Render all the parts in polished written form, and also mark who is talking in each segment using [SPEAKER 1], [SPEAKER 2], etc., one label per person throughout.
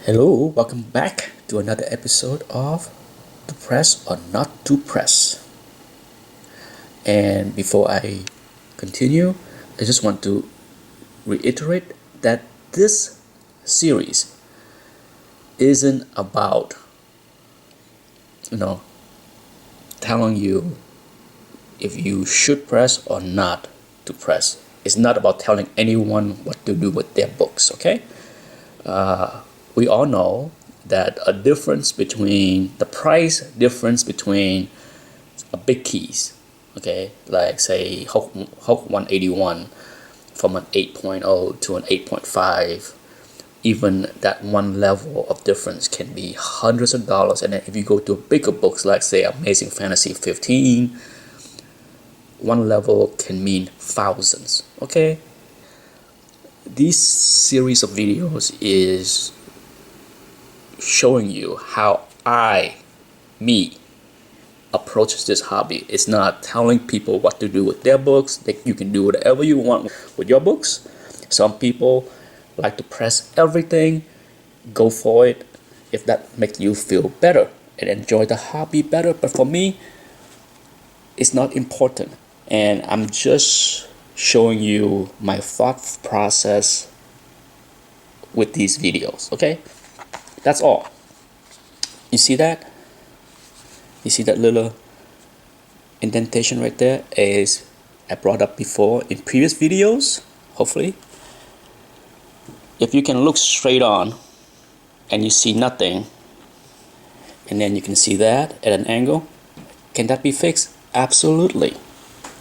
[SPEAKER 1] Hello, welcome back to another episode of To Press or Not to Press. And before I continue, I just want to reiterate that this series isn't about, telling you if you should press or not to press. It's not about telling anyone what to do with their books, okay? We all know that a difference between the price difference between a big keys, okay, like say Hoke 181 from an 8.0 to an 8.5, even that one level of difference can be hundreds of dollars. And then if you go to bigger books like say Amazing Fantasy 15, one level can mean thousands, okay? This series of videos is showing you how me approach this hobby. It's not telling people what to do with their books. You can do whatever you want with your books. Some people like to press everything. Go for it if that makes you feel better and enjoy the hobby better. But for me, it's not important. And I'm just showing you my thought process with these videos, okay? That's all. You see that? You see that little indentation right there? Is I brought up before in previous videos, hopefully. If you can look straight on and you see nothing, and then you can see that at an angle, can that be fixed? Absolutely.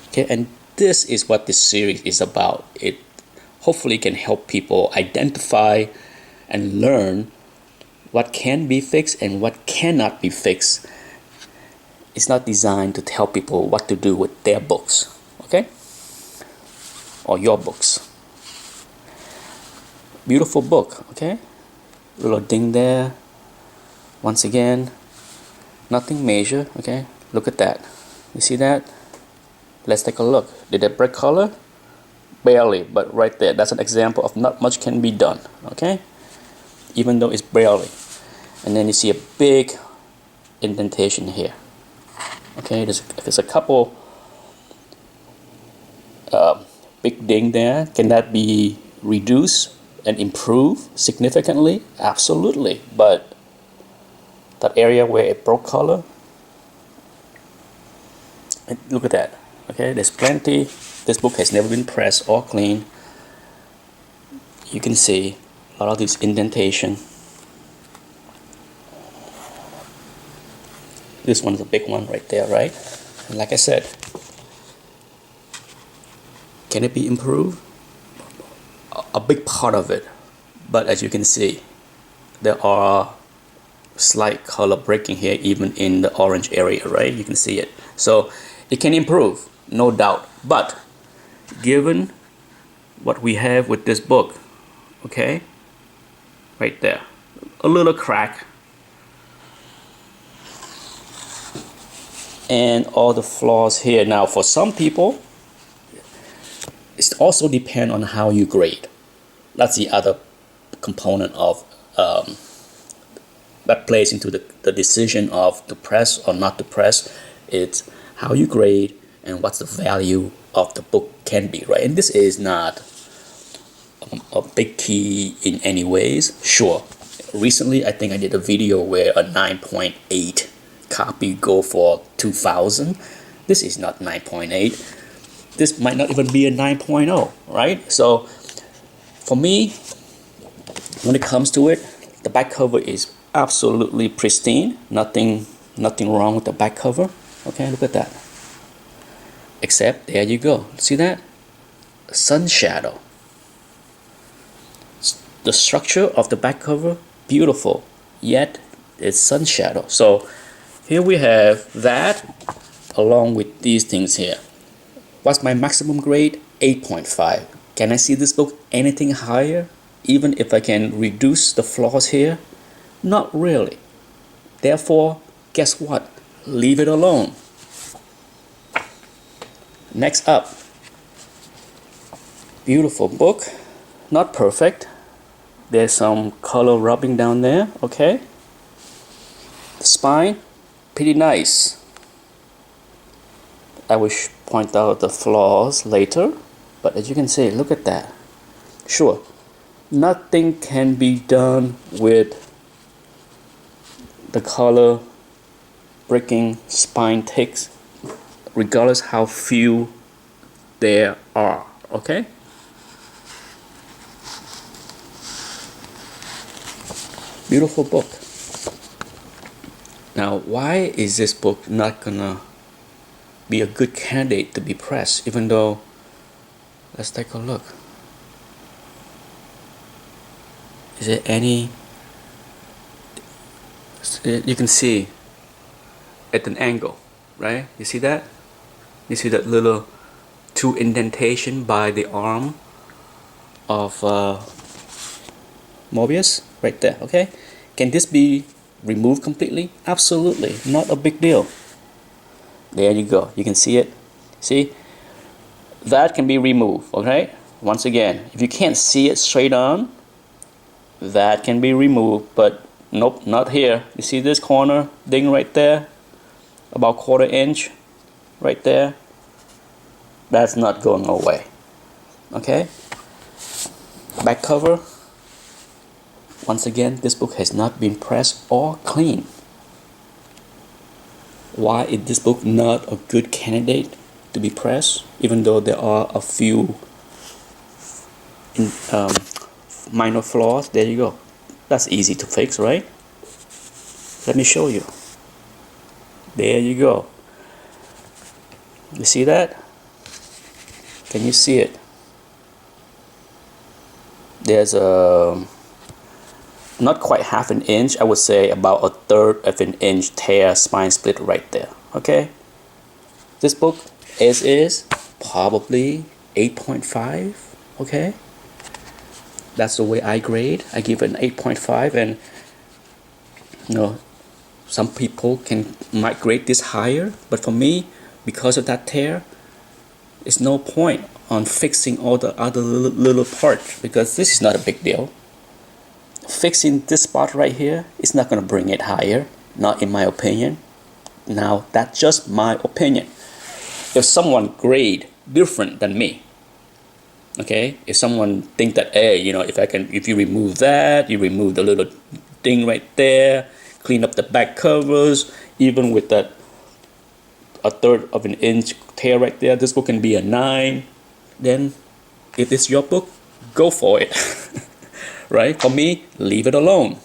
[SPEAKER 1] Okay, and this is what this series is about. It hopefully can help people identify and learn what can be fixed and what cannot be fixed. It's not designed to tell people what to do with their books, okay? Or your books. Beautiful book, okay? Little ding there. Once again, nothing major, okay? Look at that. You see that? Let's take a look. Did it break color? Barely, but right there, that's an example of not much can be done, okay? Even though it's barely. And then you see a big indentation here. Okay, there's a couple big ding there. Can that be reduced and improved significantly? Absolutely. But that area where it broke color, look at that. Okay, there's plenty. This book has never been pressed or cleaned. You can see a lot of this indentation. This one is a big one right there, right? And like I said, can it be improved? A big part of it. But as you can see, there are slight color breaking here, even in the orange area, right? You can see it. So it can improve, no doubt. But given what we have with this book, okay, right there, a little crack, and all the flaws here. Now, for some people, it also depends on how you grade. That's the other component of that plays into the decision of to press or not to press. It's how you grade and what's the value of the book can be, right? And this is not a big key in any ways. Sure, recently I think I did a video where a 9.8 copy go for 2,000. This is not 9.8. This might not even be a 9.0, right? So for me, when it comes to it, the back cover is absolutely pristine. Nothing wrong with the back cover. Okay, look at that. Except there you go. See that? Sun shadow. The structure of the back cover, beautiful. Yet it's sun shadow. So here we have that along with these things here. What's my maximum grade? 8.5. Can I see this book anything higher? Even if I can reduce the flaws here? Not really. Therefore, guess what? Leave it alone. Next up. Beautiful book. Not perfect. There's some color rubbing down there, okay? The spine, pretty nice. I will point out the flaws later, but as you can see, look at that. Sure, nothing can be done with the color breaking spine ticks, regardless how few there are, okay? Beautiful book. Now, why is this book not gonna be a good candidate to be pressed, even though, let's take a look. Is there any, you can see at an angle, right? You see that? You see that little 2 indentation by the arm of Mobius right there, okay? Can this be removed completely? Absolutely, not a big deal. There you go, you can see it. See, that can be removed, okay? Once again, if you can't see it straight on, that can be removed, but nope, not here. You see this corner ding right there, about 1/4 inch right there? That's not going away, okay? Back cover. Once again, this book has not been pressed or cleaned. Why is this book not a good candidate to be pressed, even though there are a few minor flaws? There you go. That's easy to fix, right? Let me show you. There you go. You see that? Can you see it? There's a not quite 1/2 inch, I would say about 1/3 of an inch tear spine split right there, okay? This book as is probably 8.5, okay? That's the way I grade. I give it an 8.5, and you know, some people might grade this higher, but for me, because of that tear, it's no point on fixing all the other little parts, because this is not a big deal. Fixing this spot right here is not going to bring it higher, not in my opinion. Now, that's just my opinion. If someone grade different than me, okay, if someone think that, hey, you know, if you remove that, you remove the little thing right there, clean up the back covers, even with that 1/3 of an inch tear right there, this book can be a 9. Then, if it's your book, go for it. Right? For me, leave it alone.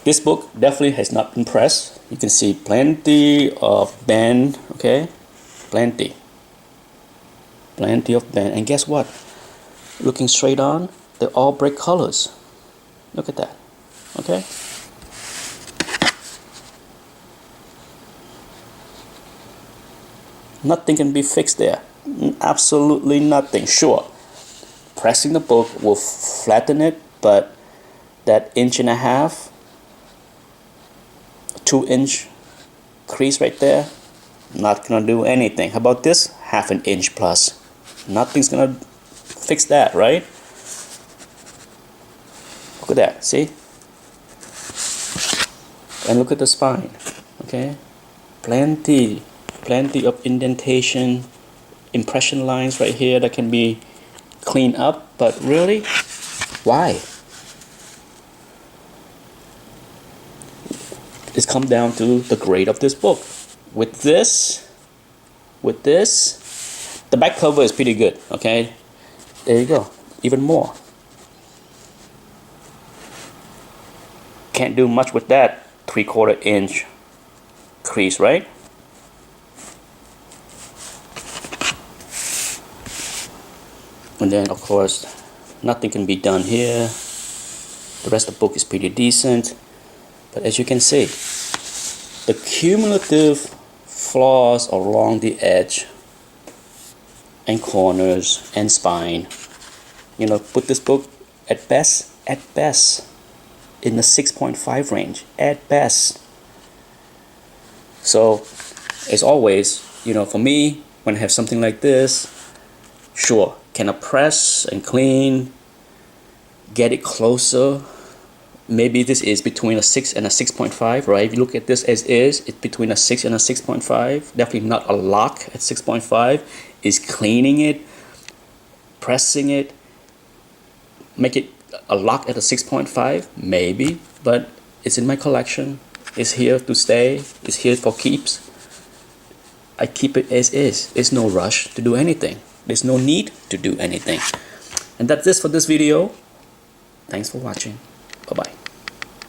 [SPEAKER 1] This book definitely has not been pressed. You can see plenty of bend, okay? Plenty of bend. And guess what? Looking straight on, they're all bright colors. Look at that, okay? Nothing can be fixed there. Absolutely nothing. Sure, pressing the book will flatten it, but that 1.5 inch, 2-inch crease right there, not gonna do anything. How about this 1/2 inch plus? Nothing's gonna fix that, right? Look at that, see? And look at the spine, okay? Plenty of indentation, impression lines right here that can be cleaned up, but really, why? It's come down to the grade of this book. With this, the back cover is pretty good, okay? There you go, even more. Can't do much with that 3/4 inch crease, right? And then, of course, nothing can be done here. The rest of the book is pretty decent. But as you can see, the cumulative flaws along the edge and corners and spine, you know, put this book at best, in the 6.5 range, at best. So, as always, you know, for me, when I have something like this, sure, can I press and clean? get it closer. Maybe this is between a 6 and a 6.5, right? If you look at this as is, it's between a 6 and a 6.5. Definitely not a lock at 6.5. Is cleaning it, pressing it, make it a lock at a 6.5, maybe, but it's in my collection. It's here to stay. It's here for keeps. I keep it as is. There's no rush to do anything. There's no need to do anything. And that's it for this video. Thanks for watching. Bye-bye.